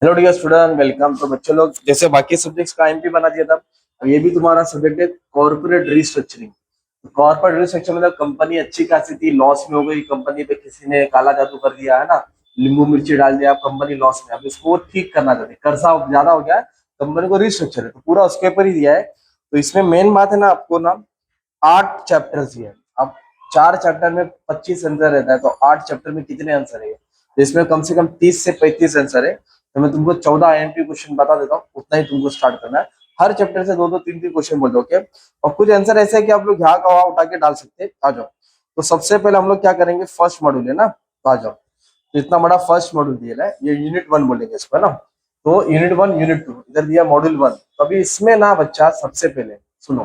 Hello dear student, welcome. तो बच्चों लोग जैसे बाकी सब्जेक्ट्स का एमपी बना दिया था, अब ये भी तुम्हारा सब्जेक्ट है कॉर्पोरेट रिस्ट्रक्चरिंग। कॉर्पोरेट रिस्ट्रक्चरिंग मतलब कंपनी अच्छी खासी थी, लॉस में हो गई, कंपनी पे किसी ने काला जादू कर दिया है ना, नींबू मिर्ची डाल दिया, कंपनी लॉस में। अब इसको ठीक करना चाहते हैं, कर्जा ज्यादा हो गया है, कंपनी को रिस्ट्रक्चर है, तो पूरा उसके ऊपर ही दिया है। तो इसमें मेन बात है ना, आपको ना 8 चैप्टर्स दिए हैं। अब 4 चैप्टर में 25 आंसर रहता है, तो 8 चैप्टर में कितने आंसर है? तो इसमें कम से कम 30 से 35 आंसर है। तो मैं तुमको 14 आईएमपी क्वेश्चन बता देता हूँ, उतना ही तुमको स्टार्ट करना है। हर चैप्टर से दो दो तीन तीन क्वेश्चन बोल दो, ओके। और कुछ आंसर ऐसे है कि आप लोग यहाँ का वहां उठा के डाल सकते हैं। आ जाओ। तो सबसे पहले हम लोग क्या करेंगे, फर्स्ट मॉड्यूल है ना, तो आ जाओ। तो इतना बड़ा फर्स्ट मॉड्यूल दिया है, ये यूनिट 1 बोलेंगे इसको, है ना। तो यूनिट 1 यूनिट 2 इधर दिया, मॉड्यूल 1। तो अभी इसमें ना बच्चा सबसे पहले सुनो,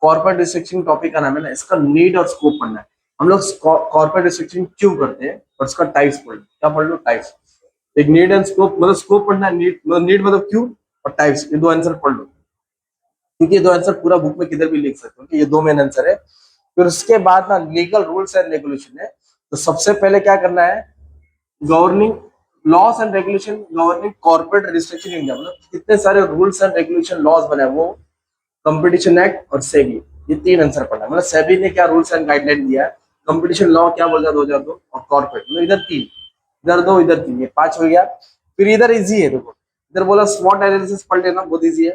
कॉर्पोरेट रिस्ट्रक्चरिंग टॉपिक का नाम है ना, इसका नीड और स्कोप पढ़ना है। हम लोग कॉर्पोरेट रिस्ट्रक्चरिंग क्यों करते हैं और उसका टाइप्स पढ़ लो। क्या पढ़ लो? टाइप्स। एक नीड एंड स्कोप, मतलब स्कोप पढ़ना है, नीड मतलब क्यों, और टाइप्स, ये दो आंसर पढ़ लो। क्योंकि ये दो आंसर पूरा बुक में किधर भी लिख सकते हो कि ये दो मेन आंसर है। फिर उसके बाद ना लीगल रूल्स एंड रेगुलेशन है। तो सबसे पहले क्या करना है, governing loss and regulation governing corporate restructuring India, मतलब कितने सारे रूल्स एंड रेगुलेशन लॉज बने हैं, वो कंपटीशन एक्ट और सेबी, ये तीन आंसर पढ़ना है। मतलब सेबी ने क्या रूल्स एंड गाइडलाइन दिया है, कंपटीशन लॉ क्या बोल रहा है 2002, और कॉर्पोरेट, मतलब इधर तीन, इधर दो इधर तीन, ये 5 हो गया। फिर इधर इजी है, देखो इधर बोला स्वॉट एनालिसिस पढ़ लेना, बहुत इजी है।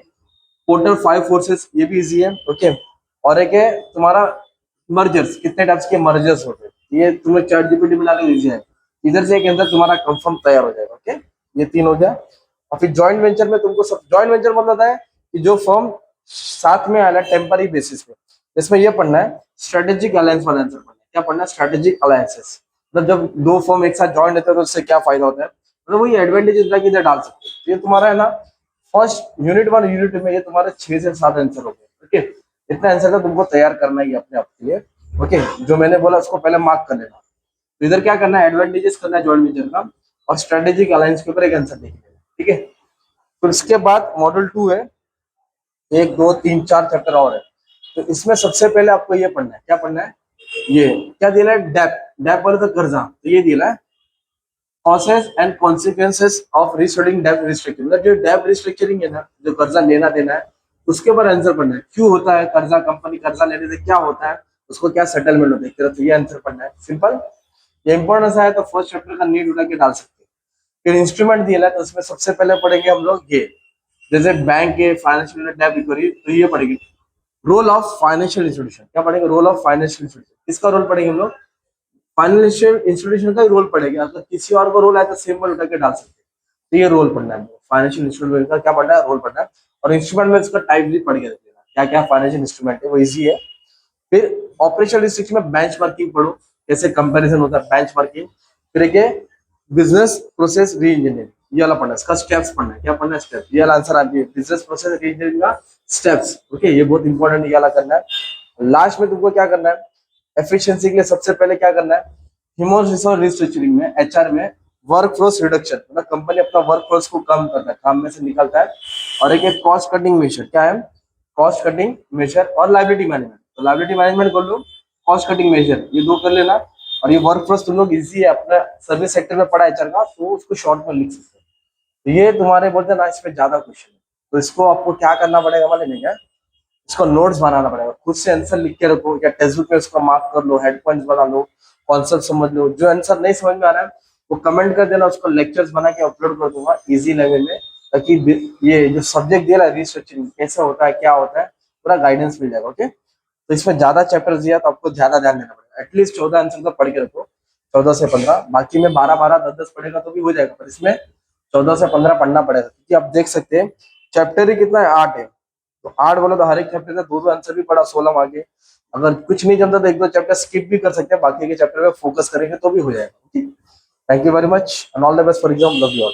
टोटल 5 फोर्सेस, ये भी इजी है, ओके। और एक है तुम्हारा मर्जर्स, कितने टाइप्स के मर्जर्स होते हैं, ये तुम्हें चैट जीपीटी में डालने इजी है। इधर से एक आंसर तुम्हारा कंफर्म तैयार हो जाएगा, ओके। ये तीन हो गया। और फिर जॉइंट वेंचर में तुमको सब, जॉइंट वेंचर मतलब है कि जो फर्म साथ में आना टेम्पररी बेसिस पे, इसमें ये पढ़ना है स्ट्रेटेजिक अलायंस वाला आंसर पढ़ना है। क्या पढ़ना है? स्ट्रेटेजिक अलायंसेस, मतलब जब दो फर्म एक साथ ज्वाइन होते हैं तो उससे क्या फायदा होता है, मतलब वही एडवांटेजेस लाके इधर डाल सकते हैं। तो ये तुम्हारा है ना फर्स्ट यूनिट 1 यूनिट 2 में, ये तुम्हारे 6 से 7 आंसर हो गए, ओके। इतना आंसर का तुमको तैयार करना ही अपने आप के लिए, ओके। जो मैंने बोला उसको पहले मार्क कर लेना। तो इधर क्या करना है, एडवांटेजेस करना है जॉइंट वेंचर का, और स्ट्रेटेजिक अलायंस के ऊपर एक आंसर देख लेना, ठीक है। फिर उसके बाद मॉडल 2 है, 1 2 3 4 चैप्टर और है। तो इसमें सबसे पहले आपको ये पढ़ना है, क्या पढ़ना है, ये क्या दिया है, डेप, डेप बोले तो कर्जा, तो ये दिया है causes and consequences of restoring डेब्ट रिस्ट्रक्चरिंग, मतलब जो डेब्ट रिस्ट्रक्चरिंग है ना, जो कर्जा लेना देना है, उसके ऊपर आंसर पढ़ना है। क्यों होता है कर्जा, कंपनी कर्जा लेने से क्या होता है, उसको क्या सेटलमेंट होता है, एक तरह से ये आंसर पढ़ना है, सिंपल। ये इंपॉर्टेंस है, तो फर्स्ट चैप्टर का नीड उठा के डाल सकते हैं। फिर इंस्ट्रूमेंट दिया है, तो उसमें सबसे पहले पढ़ेंगे हम लोग ये, जैसे बैंक के फाइनेंशियल डेब्ट रिकवरी, तो ये पढ़ेंगे रोल ऑफ फाइनेंशियल इंस्टीट्यूशन। क्या पढ़ेंगे? Role of financial institution. इसका रोल पढ़ेंगे हम लोग, फाइनेंशियल इंस्टीट्यूशन का ही रोल पड़ेगा, अगर किसी और को रोल आए तो सिंबल उठा के डाल सकते हैं। तो ये रोल पढ़ना है, फाइनेंशियल इंस्ट्रूमेंट का क्या पढ़ना है, रोल पढ़ना है। और इंस्ट्रूमेंट में इसका टाइप भी पढ़ के रख लेना, क्या क्या फाइनेंशियल इंस्ट्रूमेंट है, वो इजी है। फिर ऑपरेशनल रिस्ट्रिक्शन में बेंचमार्किंग पढ़ो, कैसे कंपैरिजन होता है, बेंचमार्किंग। फिर एक बिजनेस प्रोसेस री इंजीनियरिंग, ये वाला पढ़ना है, इसका स्टेप्स पढ़ना है। क्या पढ़ना है? स्टेप, ये वाला आंसर आपकी बिजनेस प्रोसेस री इंजीनियरिंग का स्टेप्स, ओके। ये बहुत इंपॉर्टेंट, ये वाला करना है। लास्ट में तुमको क्या करना है, एफिशिएंसी के लिए सबसे पहले क्या करना है, ह्यूमन रिसोर्स रिस्ट्रक्चरिंग में, एचआर में, वर्क फोर्स रिडक्शन, मतलब कंपनी अपना वर्क फोर्स को कम करता है, काम में से निकलता है। और एक कॉस्ट कटिंग मेजर, क्या है, कॉस्ट कटिंग मेजर। और लाइबिलिटी मैनेजमेंट, तो लाइबिलिटी मैनेजमेंट कर लो, कॉस्ट कटिंग मेजर, ये दो कर लेना। और ये वर्क फोर्स तुम लोग इजी है, अपना सर्विस सेक्टर में पढ़ा एचआर का, तो उसको शॉर्ट में लिख सकते हैं। तो ये तुम्हारे बोलते हैं ना, इस पे ज्यादा क्वेश्चन है, तो इसको आपको क्या करना पड़ेगा मालूम है क्या, इसको नोट्स बनाना पड़ेगा, खुद से आंसर लिख के रखो, या टेक्स्ट बुक में उसको मार्क कर लो, हेड पॉइंट्स बना लो, कॉन्सेप्ट समझ लो। जो आंसर नहीं समझ में आ रहा है वो कमेंट कर देना, उसको लेक्चर्स बना के अपलोड कर दूंगा इजी लैंग्वेज में, ताकि ये जो सब्जेक्ट दिया है रिसर्चिंग कैसे होता है, क्या होता है, पूरा गाइडेंस मिल जाएगा, ओके। तो इसमें ज्यादा चैप्टर्स दिया, तो आपको ज्यादा ध्यान देना पड़ेगा, एटलीस्ट 14 आंसर तो पढ़ के रखो, 14 से 15। बाकी में 12 12 10 10 पढ़ेगा तो भी हो जाएगा, पर इसमें 14 से 15 पढ़ना पड़ेगा, क्योंकि आप देख सकते हैं चैप्टर ही कितना है, 8 है। तो 8 बोलो तो हर एक चैप्टर का दो दो आंसर भी पढ़ा, 16 आगे। अगर कुछ नहीं जमता तो एक दो चैप्टर स्किप भी कर सकते हैं, बाकी के चैप्टर पे फोकस करेंगे तो भी हो जाएगा। Thank you very much and all the best for exam, love you all.